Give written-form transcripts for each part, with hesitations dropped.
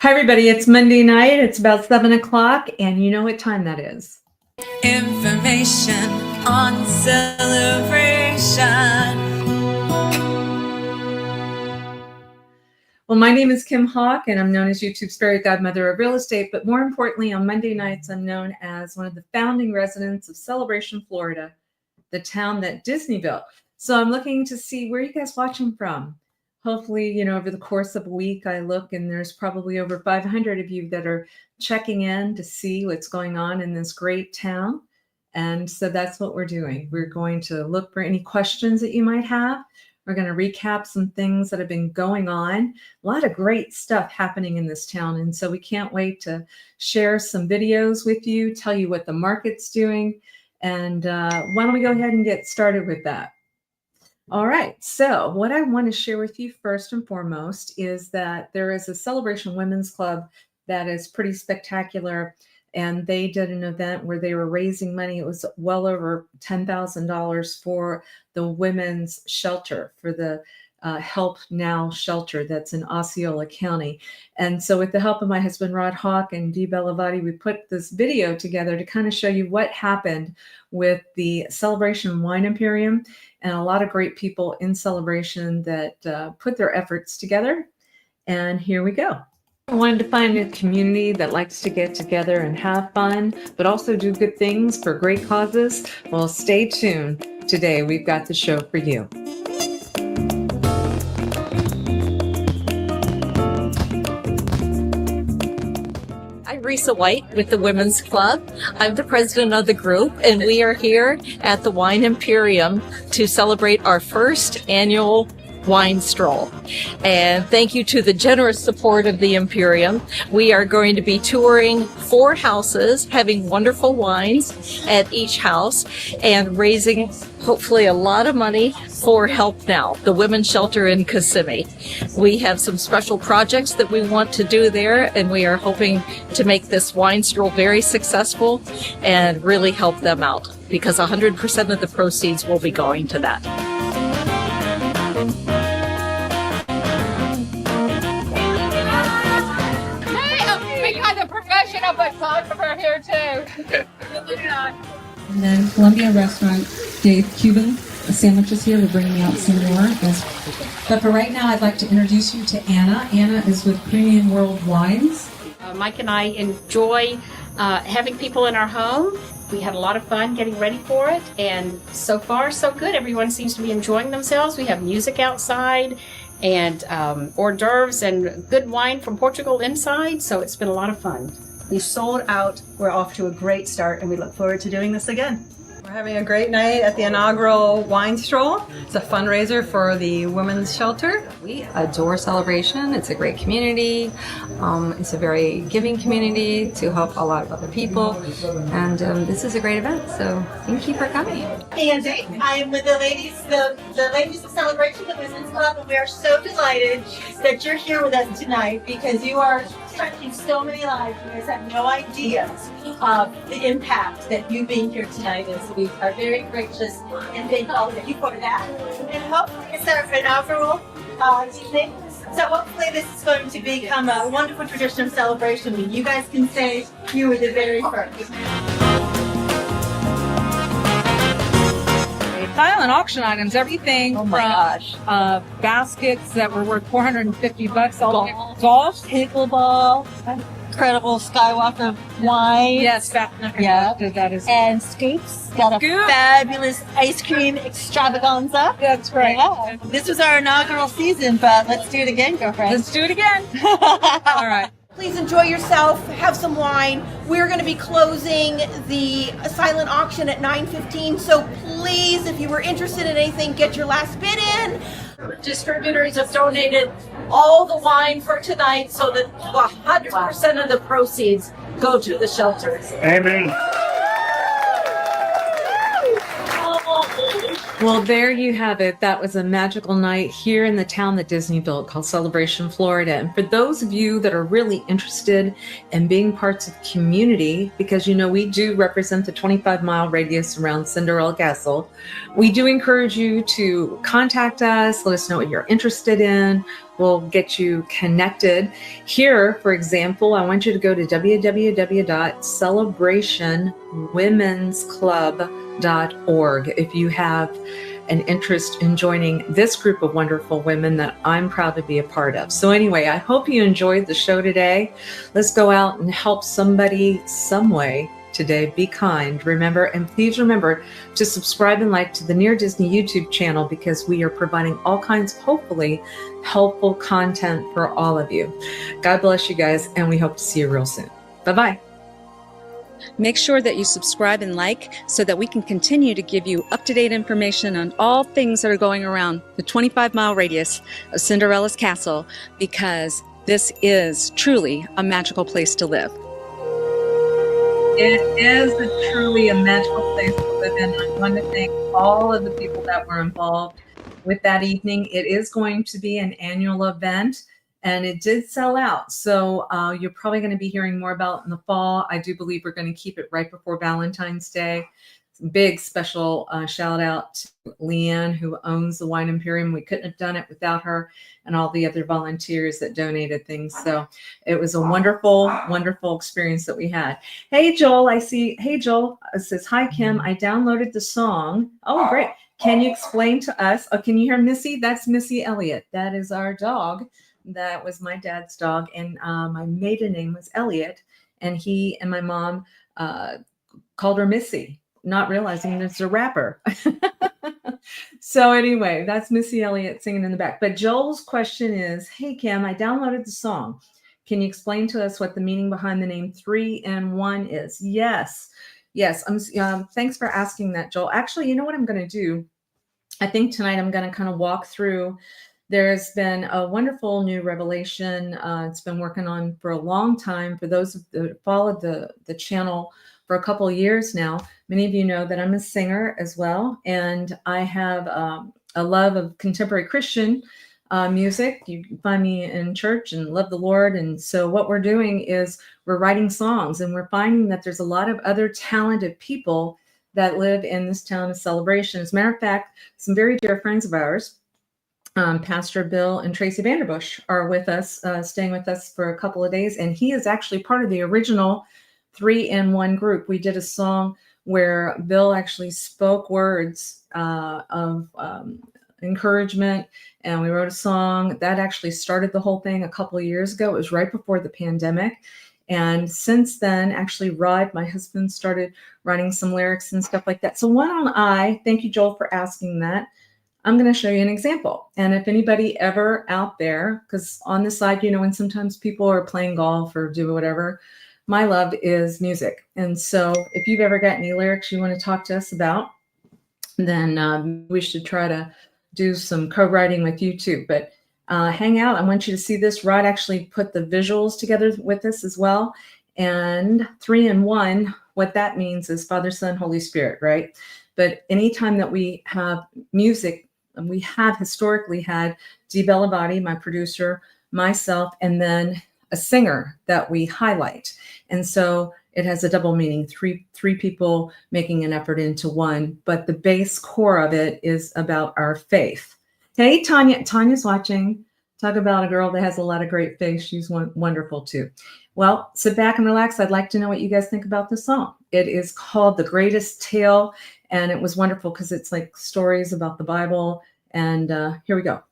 Hi, everybody. It's Monday night. It's about 7 o'clock, and you know what time that is. Information on celebration. Well, my name is Kim Hawk, and I'm known as YouTube's fairy godmother of real estate. But more importantly, on Monday nights, I'm known as one of the founding residents of Celebration, Florida, the town that Disney built. So I'm looking to see where you guys watching from. Hopefully, over the course of a week, I look and there's probably over 500 of you that are checking in to see what's going on in this great town. And so that's what we're doing. We're going to look for any questions that you might have. We're going to recap some things that have been going on. A lot of great stuff happening in this town. And so we can't wait to share some videos with you, tell you what the market's doing. And why don't we go ahead and get started with that? All right. So what I want to share with you first and foremost is that there is a Celebration Women's Club that is pretty spectacular. And they did an event where they were raising money. It was well over $10,000 for the women's shelter, for the Help Now shelter that's in Osceola County. And so with the help of my husband, Rod Hawk, and Dee Bellavati, we put this video together to kind of show you what happened with the Celebration Wine Imperium, and a lot of great people in Celebration that put their efforts together. And here we go. I wanted to find a community that likes to get together and have fun, but also do good things for great causes. Well, stay tuned. Today, we've got the show for you. I'm Risa White with the Women's Club. I'm the president of the group, and we are here at the Wine Imperium to celebrate our first annual wine stroll. And thank you to the generous support of the Imperium. We are going to be touring 4 houses, having wonderful wines at each house, and raising hopefully a lot of money for Help Now, the women's shelter in Kissimmee. We have some special projects that we want to do there, and we are hoping to make this wine stroll very successful and really help them out, because 100% of the proceeds will be going to that. Professional photographer here too. And then Columbia Restaurant gave Cuban sandwiches here. We're bringing out some more. But for right now, I'd like to introduce you to Anna. Anna is with Premium World Wines. Mike and I enjoy having people in our home. We had a lot of fun getting ready for it, and so far so good. Everyone seems to be enjoying themselves. We have music outside and hors d'oeuvres and good wine from Portugal inside, so it's been a lot of fun. We sold out. We're off to a great start, and we look forward to doing this again. We're having a great night at the inaugural wine stroll. It's a fundraiser for the women's shelter. We adore Celebration. It's a great community. It's a very giving community to help a lot of other people. And this is a great event, so thank you for coming. Andy, I am with the ladies of Celebration, the Women's Club, and we are so delighted that you're here with us tonight, because you are touching so many lives. You guys have no idea of the impact that you being here tonight is. We are very gracious and thank all of you for that. And hopefully it's our inaugural evening. So hopefully this is going to become a wonderful tradition of Celebration, and you guys can say you were the very first. Silent auction items, everything from baskets that were worth $450, all golf, pickleball, Incredible Skywalker wine. Yes, that is. And Scoops got a fabulous ice cream extravaganza. That's right. Yeah. This was our inaugural season, but let's do it again, girlfriend. Let's do it again. All right. Please enjoy yourself, have some wine. We're going to be closing the silent auction at 9:15, so please, if you were interested in anything, get your last bid in. Distributors have donated all the wine for tonight so that 100% of the proceeds go to the shelters. Amen. Well, there you have it. That was a magical night here in the town that Disney built called Celebration, Florida. And for those of you that are really interested in being parts of community, because we do represent the 25-mile radius around Cinderella Castle, we do encourage you to contact us, let us know what you're interested in. will get you connected. Here, for example, I want you to go to www.celebrationwomensclub.org if you have an interest in joining this group of wonderful women that I'm proud to be a part of. So anyway, I hope you enjoyed the show today. Let's go out and help somebody some way today. Be kind. Remember, and please remember to subscribe and like to the Near Disney YouTube channel, because we are providing all kinds of hopefully helpful content for all of you. God bless you guys, and we hope to see you real soon. Bye-bye. Make sure that you subscribe and like so that we can continue to give you up-to-date information on all things that are going around the 25-mile radius of Cinderella's castle, because this is truly a magical place to live. It is truly a magical place to live in. I want to thank all of the people that were involved with that evening. It is going to be an annual event, and it did sell out. So you're probably going to be hearing more about it in the fall. I do believe we're going to keep it right before Valentine's Day. Big special shout out to Leanne, who owns the Wine Imperium. We couldn't have done it without her and all the other volunteers that donated things. So it was a wonderful, wonderful experience that we had. Hey, Joel, I see. Hey, Joel says, hi, Kim. I downloaded the song. Oh, great. Can you explain to us? Oh, can you hear Missy? That's Missy Elliott. That is our dog. That was my dad's dog. And my maiden name was Elliott. And he and my mom called her Missy, not realizing it's a rapper. So anyway, that's Missy Elliott singing in the back. But Joel's question is, hey, Kim, I downloaded the song. Can you explain to us what the meaning behind the name 3 in 1 is? Yes. Thanks for asking that, Joel. Actually, you know what I'm going to do? I think tonight I'm going to kind of walk through. There's been a wonderful new revelation. It's been working on for a long time. For those that followed the channel for a couple of years now, many of you know that I'm a singer as well, and I have a love of contemporary Christian music. You can find me in church and love the Lord. And so what we're doing is we're writing songs, and we're finding that there's a lot of other talented people that live in this town of Celebration. As a matter of fact, some very dear friends of ours, Pastor Bill and Tracy Vanderbush, are with us, staying with us for a couple of days. And he is actually part of the original 3 in 1 group. We did a song where Bill actually spoke words of encouragement, and we wrote a song that actually started the whole thing a couple of years ago. It was right before the pandemic. And since then, actually, Rod, my husband, started writing some lyrics and stuff like that. So why don't I, thank you, Joel, for asking that. I'm going to show you an example. And if anybody ever out there, because on the side, you know, when sometimes people are playing golf or do whatever, my love is music. And so if you've ever got any lyrics you want to talk to us about, then we should try to do some co-writing with you too. But hang out. I want you to see this. Rod actually put the visuals together with us as well. And 3 in 1, what that means is Father, Son, Holy Spirit, right? But anytime that we have music, we have historically had Dee Bellavati, my producer, myself, and then a singer that we highlight. And so it has a double meaning, three people making an effort into one, but the base core of it is about our faith. Hey, Tanya. Tanya's watching. Talk about a girl that has a lot of great faith. She's wonderful too. Well, sit back and relax. I'd like to know what you guys think about this song. It is called The Greatest Tale, and it was wonderful because it's like stories about the Bible. And here we go.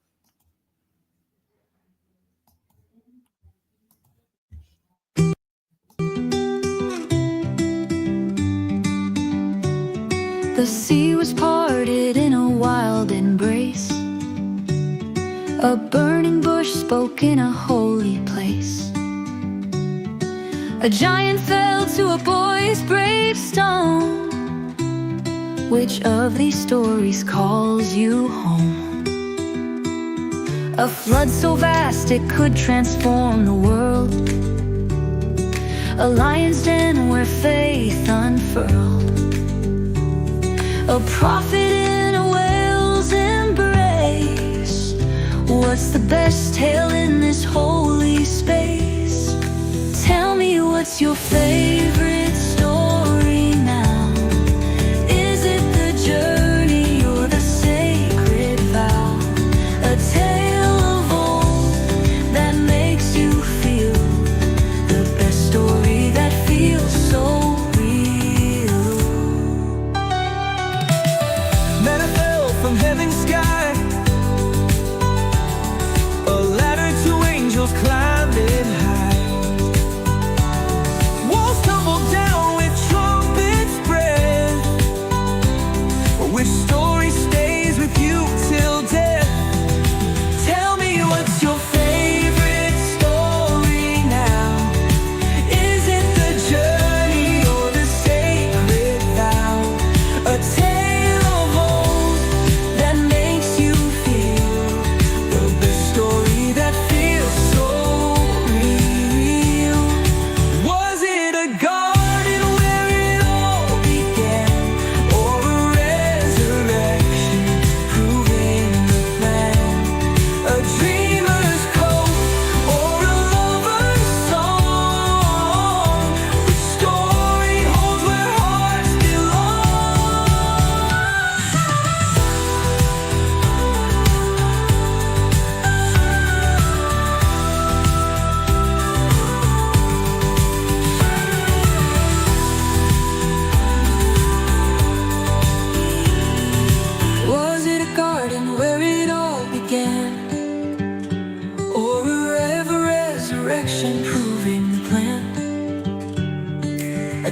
The sea was parted in a wild embrace. A burning bush spoke in a holy place. A giant fell to a boy's brave stone. Which of these stories calls you home? A flood so vast it could transform the world. A lion's den where faith unfurled. A prophet in a whale's embrace. What's the best tale in this holy space? Tell me, what's your favorite story now? Is it the journey or the sacred vow? A tale of old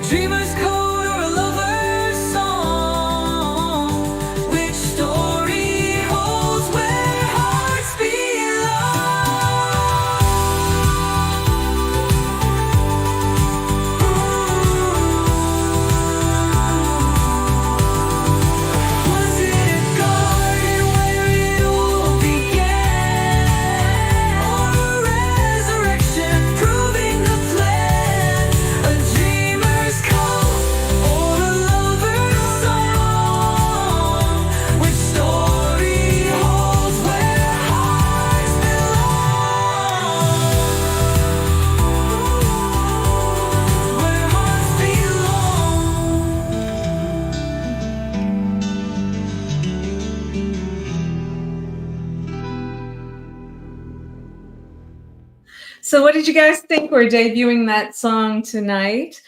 dreamer's code or a lover's song. Which story holds where hearts Was it a garden where it all began, or a resurrection proving the plan? A dreamer's code or a lover's song? Which story holds where hearts belong? Where hearts belong. So what did you guys think? We're debuting that song tonight.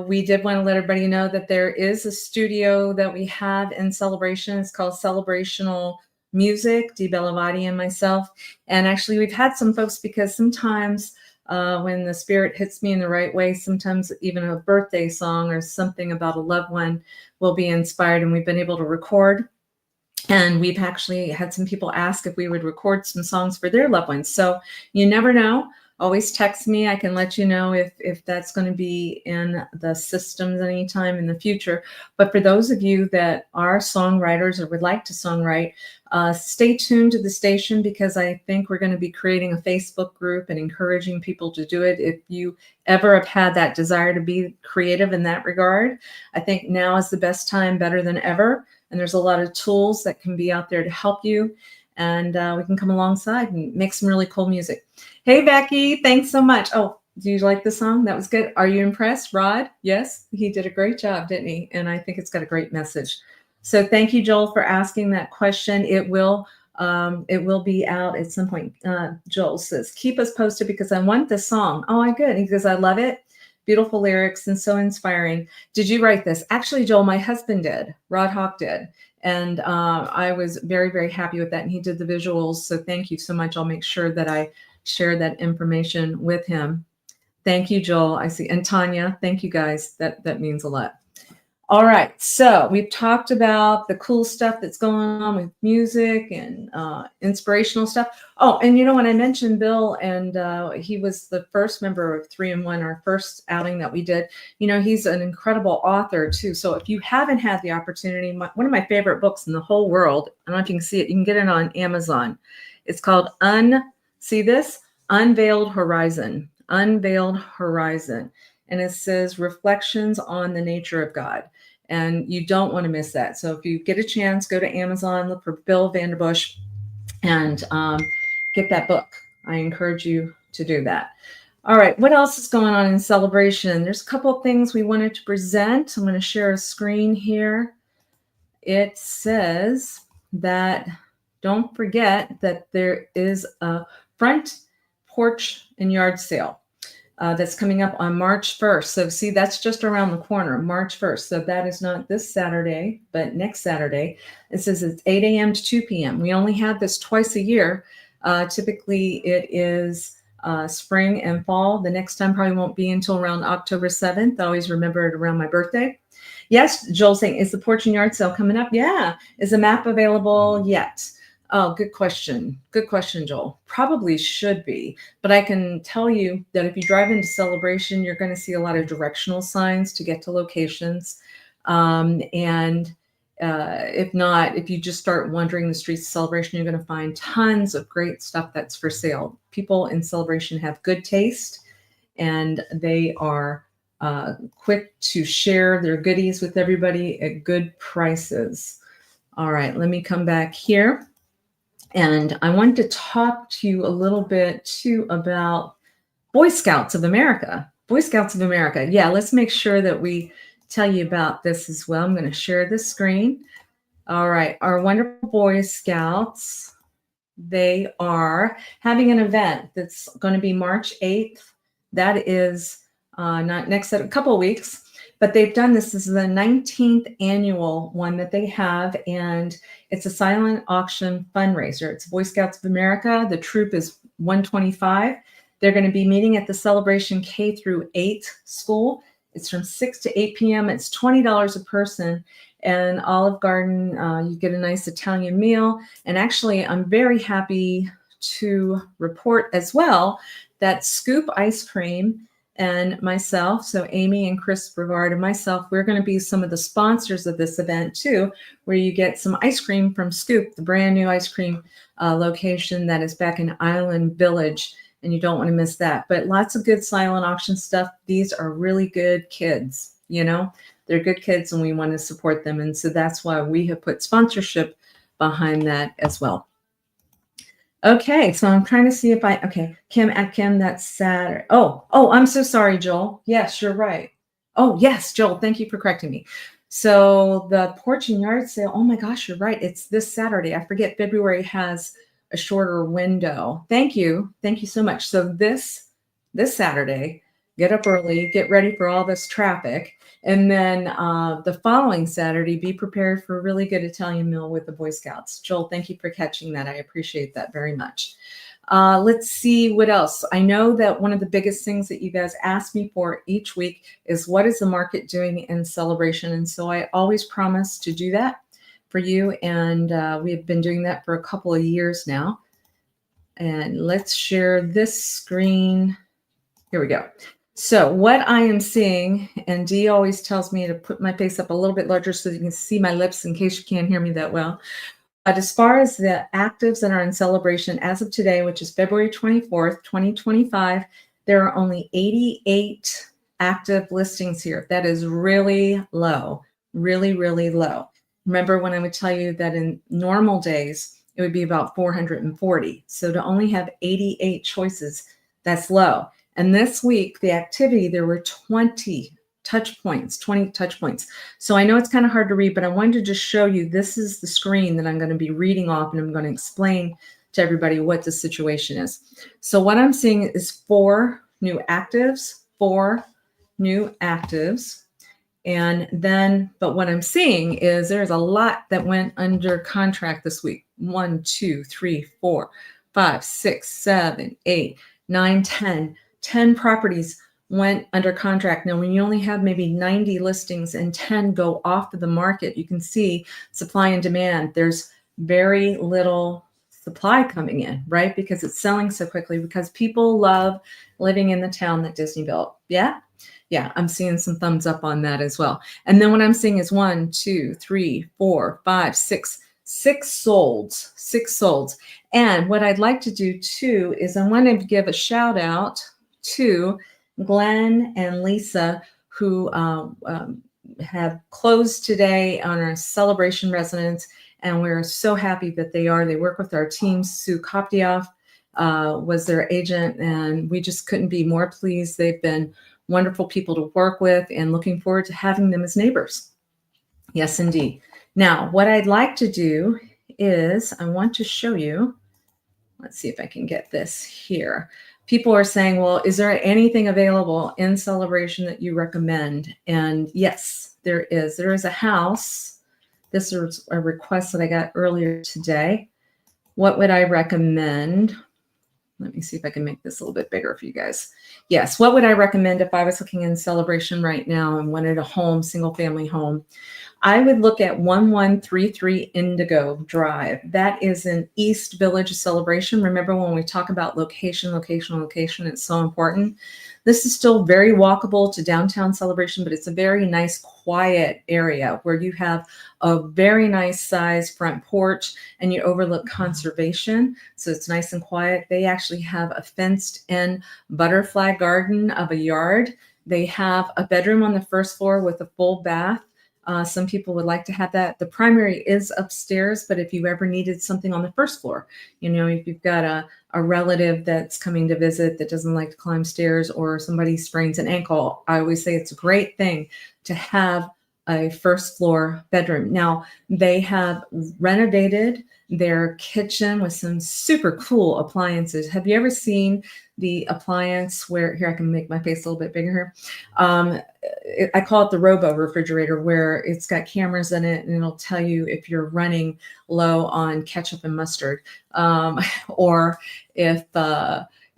We did want to let everybody know that there is a studio that we have in Celebration. It's called Celebrational Music, Dee Bellavati and myself. And actually we've had some folks, because sometimes when the spirit hits me in the right way, sometimes even a birthday song or something about a loved one will be inspired, and we've been able to record. And we've actually had some people ask if we would record some songs for their loved ones. So you never know. Always text me. I can let you know if that's going to be in the systems anytime in the future. But for those of you that are songwriters or would like to songwrite, stay tuned to the station, because I think we're going to be creating a Facebook group and encouraging people to do it. If you ever have had that desire to be creative in that regard, I think now is the best time, better than ever. And there's a lot of tools that can be out there to help you. And we can come alongside and make some really cool music. Hey, Becky, thanks so much. Oh, do you like the song? That was good. Are you impressed, Rod? Yes, he did a great job, didn't he? And I think it's got a great message. So thank you, Joel, for asking that question. It will be out at some point. Joel says, keep us posted because I want this song. Oh, I good. He goes, I love it. Beautiful lyrics and so inspiring. Did you write this? Actually, Joel, my husband did. Rod Hawk did. And I was very, very happy with that. And he did the visuals. So thank you so much. I'll make sure that I share that information with him. Thank you, Joel. I see. And Tanya, thank you guys. That means a lot. All right. So we've talked about the cool stuff that's going on with music and inspirational stuff. Oh, and you know, when I mentioned Bill, and he was the first member of 3-in-1, our first outing that we did, you know, he's an incredible author too. So if you haven't had the opportunity, one of my favorite books in the whole world, I don't know if you can see it, you can get it on Amazon. It's called Unveiled Horizon. Unveiled Horizon. And it says Reflections on the Nature of God. And you don't want to miss that. So if you get a chance, go to Amazon, look for Bill Vanderbush, and get that book. I encourage you to do that. All right, what else is going on in Celebration? There's a couple of things we wanted to present. I'm going to share a screen here. It says that, don't forget that there is a front porch and yard sale. That's coming up on March 1st. So see, that's just around the corner, March 1st. So that is not this Saturday, but next Saturday. It says it's 8 a.m. to 2 p.m. We only have this twice a year. Typically it is spring and fall. The next time probably won't be until around October 7th. I always remember it around my birthday. Yes, Joel's saying, is the porch and yard sale coming up? Yeah. Is the map available yet? Oh, good question. Good question, Joel. Probably should be, but I can tell you that if you drive into Celebration, you're going to see a lot of directional signs to get to locations. If not, if you just start wandering the streets of Celebration, you're going to find tons of great stuff that's for sale. People in Celebration have good taste, and they are quick to share their goodies with everybody at good prices. All right, let me come back here. And I wanted to talk to you a little bit too about Boy Scouts of America. Boy Scouts of America. Yeah, let's make sure that we tell you about this as well. I'm going to share the screen. All right, our wonderful Boy Scouts, they are having an event that's going to be March 8th. That is not next, a couple of weeks. But they've done this. This is the 19th annual one that they have, and it's a silent auction fundraiser. It's Boy Scouts of America. The troop is 125. They're going to be meeting at the Celebration K-8 school It's from 6 to 8 p.m. It's $20 a person. And Olive Garden, you get a nice Italian meal. And actually, I'm very happy to report as well that Scoop Ice Cream and myself, so Amy and Chris Brevard and myself, we're going to be some of the sponsors of this event too, where you get some ice cream from Scoop, the brand new ice cream location that is back in Island Village, and you don't want to miss that. But lots of good silent auction stuff. These are really good kids, you know, they're good kids and we want to support them. And so that's why we have put sponsorship behind that as well. Okay, so I'm trying to see if okay, Kim, that's Saturday. Oh, I'm so sorry, Joel. Yes, you're right. Oh, yes, Joel, thank you for correcting me. So the porch and yard sale, oh my gosh, you're right. It's this Saturday. I forget February has a shorter window. Thank you. Thank you so much. So this Saturday, get up early, get ready for all this traffic. And then the following Saturday, be prepared for a really good Italian meal with the Boy Scouts. Joel, thank you for catching that. I appreciate that very much. Let's see what else. I know that one of the biggest things that you guys ask me for each week is what is the market doing in Celebration? And so I always promise to do that for you. And we have been doing that for a couple of years now. And let's share this screen. Here we go. So what I am seeing, and Dee always tells me to put my face up a little bit larger so you can see my lips in case you can't hear me that well. But as far as the actives that are in Celebration as of today, which is February 24th, 2025, there are only 88 active listings here. That is really low, really, really low. Remember when I would tell you that in normal days, it would be about 440. So to only have 88 choices, that's low. And this week, the activity, there were 20 touch points. So I know it's kind of hard to read, but I wanted to just show you, this is the screen that I'm going to be reading off, and I'm going to explain to everybody what the situation is. So what I'm seeing is 4 new actives. And then, but what I'm seeing is there's a lot that went under contract this week. 1, 2, 3, 4, 5, 6, 7, 8, 9, 10 properties went under contract. Now, when you only have maybe 90 listings and 10 go off of the market, you can see supply and demand. There's very little supply coming in, right? Because it's selling so quickly, because people love living in the town that Disney built. Yeah, I'm seeing some thumbs up on that as well. And then what I'm seeing is 1, 2, 3, 4, 5, 6 solds. And what I'd like to do too is I want to give a shout out to Glenn and Lisa, who have closed today on our Celebration residence, and we're so happy that they are. They work with our team. Sue Koptioff was their agent, and we just couldn't be more pleased. They've been wonderful people to work with, and looking forward to having them as neighbors. Yes, indeed. Now, what I'd like to do is I want to show you, let's see if I can get this here. People are saying, well, is there anything available in Celebration that you recommend? And yes, there is. There is a house. This is a request that I got earlier today. What would I recommend? Let me see if I can make this a little bit bigger for you guys. Yes, what would I recommend if I was looking in Celebration right now and wanted a home, single family home? I would look at 1133 Indigo Drive. That is in East Village Celebration. Remember when we talk about location, it's so important. This is still very walkable to downtown Celebration, but it's a very nice, quiet area where you have a very nice size front porch and you overlook Conservation. So it's nice and quiet. They actually have a fenced-in butterfly garden of a yard. They have a bedroom on the first floor with a full bath. Some people would like to have that. The primary is upstairs, but if you ever needed something on the first floor, you know, if you've got a relative that's coming to visit that doesn't like to climb stairs, or somebody sprains an ankle, I always say it's a great thing to have a first floor bedroom. Now, they have renovated their kitchen with some super cool appliances. Have you ever seen the appliance where, here, I can make my face a little bit bigger here. I call it the Robo refrigerator, where it's got cameras in it and it'll tell you if you're running low on ketchup and mustard, or if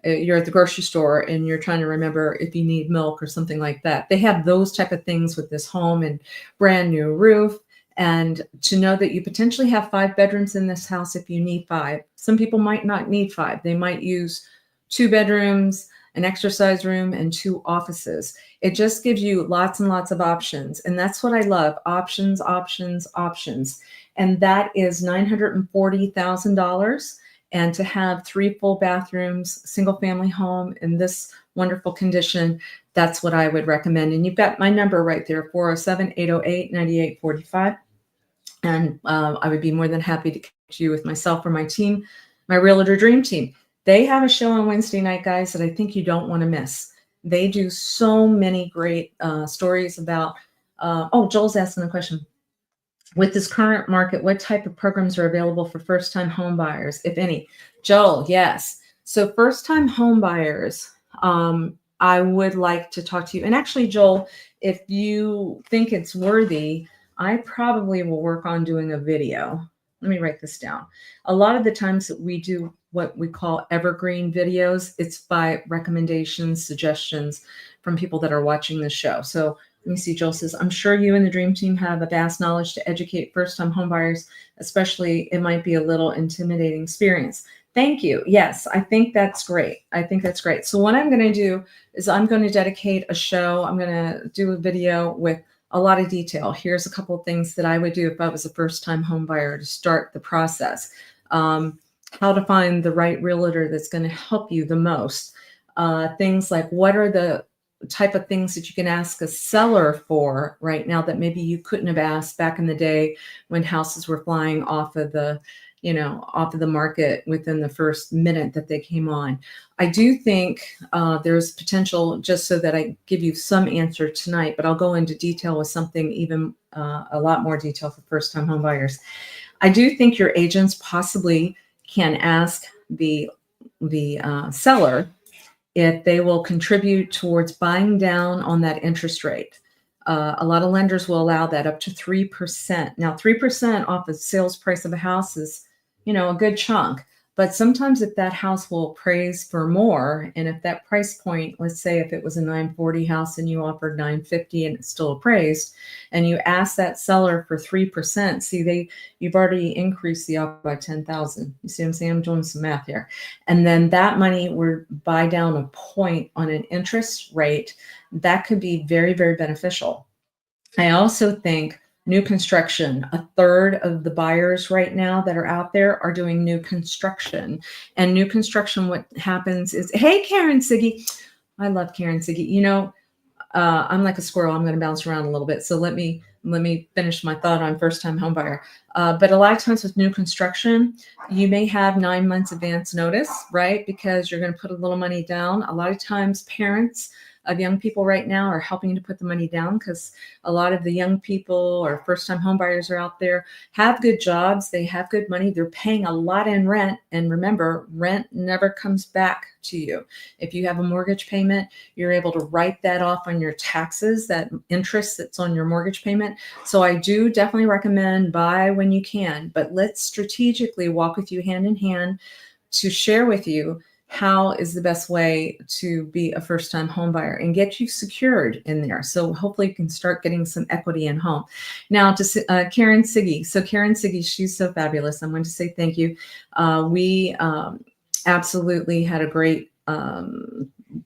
you're at the grocery store and you're trying to remember if you need milk or something like that. They have those type of things with this home and brand new roof. And to know that you potentially have 5 bedrooms in this house if you need 5. Some people might not need 5. They might use 2 bedrooms, an exercise room, and 2 offices. It just gives you lots and lots of options. And that's what I love. Options, options, options. And that is $940,000. And to have 3 full bathrooms, single family home in this wonderful condition, that's what I would recommend. And you've got my number right there, 407-808-9845. And I would be more than happy to connect you with myself or my team, my Realtor Dream Team. They have a show on Wednesday night, guys, that I think you don't want to miss. They do so many great stories about, Joel's asking a question. With this current market, what type of programs are available for first-time home buyers, if any? Joel, yes. So first-time home buyers, I would like to talk to you. And actually, Joel, if you think it's worthy, I probably will work on doing a video. Let me write this down. A lot of the times that we do what we call evergreen videos, it's by recommendations, suggestions from people that are watching the show. So let me see, Joel says, I'm sure you and the Dream Team have a vast knowledge to educate first-time homebuyers, especially it might be a little intimidating experience. Thank you. Yes, I think that's great. I think that's great. So what I'm going to do is I'm going to dedicate a show. I'm going to do a video with a lot of detail. Here's a couple of things that I would do if I was a first-time home buyer to start the process. How to find the right realtor that's going to help you the most. Things like what are the type of things that you can ask a seller for right now that maybe you couldn't have asked back in the day when houses were flying off of the, off of the market within the first minute that they came on. I do think there's potential, just so that I give you some answer tonight, but I'll go into detail with something even a lot more detail for first-time home buyers. I do think your agents possibly can ask the seller if they will contribute towards buying down on that interest rate. A lot of lenders will allow that up to 3%. Now, 3% off the sales price of a house is, a good chunk. But sometimes if that house will appraise for more, and if that price point, let's say if it was a 940 house and you offered 950 and it's still appraised, and you ask that seller for 3%, see, you've already increased the offer by 10,000. You see what I'm saying? I'm doing some math here. And then that money would buy down a point on an interest rate. That could be very, very beneficial. I also think new construction, 1/3 of the buyers right now that are out there are doing new construction. And new construction, what happens is, hey, Karen Siggy. I love Karen Siggy. I'm like a squirrel. I'm going to bounce around a little bit. So let me finish my thought on first-time home buyer. But a lot of times with new construction, you may have 9 months advance notice, right? Because you're going to put a little money down. A lot of times parents of young people right now are helping to put the money down, because a lot of the young people or first-time home buyers are out there, have good jobs, they have good money, they're paying a lot in rent. And remember, rent never comes back to you. If you have a mortgage payment, you're able to write that off on your taxes, that interest that's on your mortgage payment. So I do definitely recommend buy when you can, but let's strategically walk with you hand in hand to share with you how is the best way to be a first-time home buyer and get you secured in there. So hopefully you can start getting some equity in home. Now to Karen Siggy. So Karen Siggy, she's so fabulous. I want to say thank you. We absolutely had a great,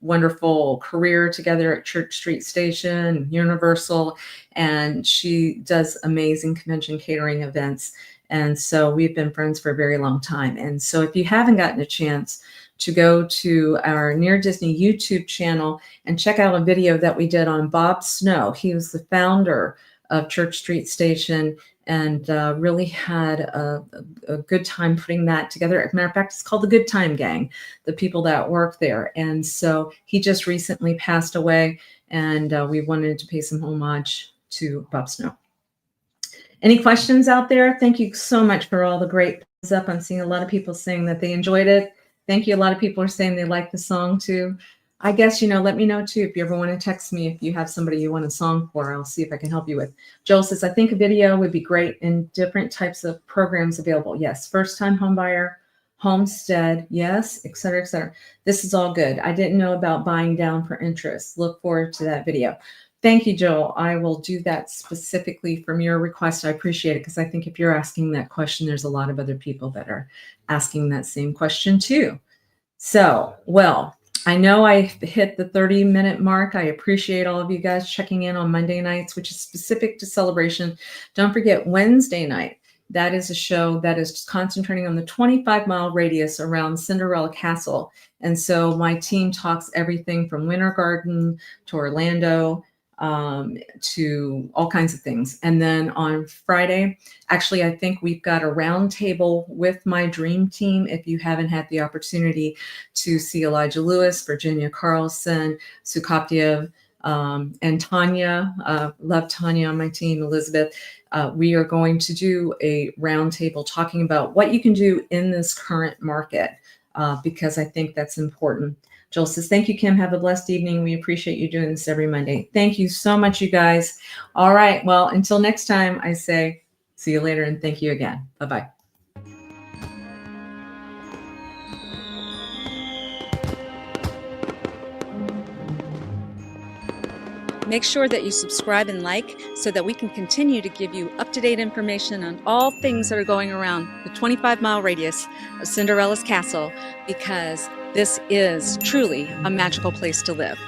wonderful career together at Church Street Station, Universal, and she does amazing convention catering events. And so we've been friends for a very long time. And so if you haven't gotten a chance to go to our Near Disney YouTube channel and check out a video that we did on Bob Snow. He was the founder of Church Street Station and really had a good time putting that together. As a matter of fact, it's called the Good Time Gang, the people that work there. And so he just recently passed away, and we wanted to pay some homage to Bob Snow. Any questions out there? Thank you so much for all the great thumbs up. I'm seeing a lot of people saying that they enjoyed it. Thank you. A lot of people are saying they like the song too. I guess, let me know too, if you ever want to text me, if you have somebody you want a song for, I'll see if I can help you with. Joel says, I think a video would be great in different types of programs available. Yes. First time home buyer, Homestead, yes, et cetera, et cetera. This is all good. I didn't know about buying down for interest. Look forward to that video. Thank you, Joel. I will do that specifically from your request. I appreciate it because I think if you're asking that question, there's a lot of other people that are asking that same question too. So, well, I know I hit the 30-minute mark. I appreciate all of you guys checking in on Monday nights, which is specific to Celebration. Don't forget Wednesday night. That is a show that is concentrating on the 25-mile radius around Cinderella Castle. And so my team talks everything from Winter Garden to Orlando, to all kinds of things. And then on Friday, actually, I think we've got a round table with my dream team. If you haven't had the opportunity to see Elijah Lewis, Virginia Carlson, Sukoptiev, and Tanya, love Tanya on my team, Elizabeth, we are going to do a round table talking about what you can do in this current market, because I think that's important. Joel says, thank you, Kim. Have a blessed evening. We appreciate you doing this every Monday. Thank you so much, you guys. All right. Well, until next time, I say see you later and thank you again. Bye-bye. Make sure that you subscribe and like so that we can continue to give you up-to-date information on all things that are going around the 25-mile radius of Cinderella's Castle, because this is truly a magical place to live.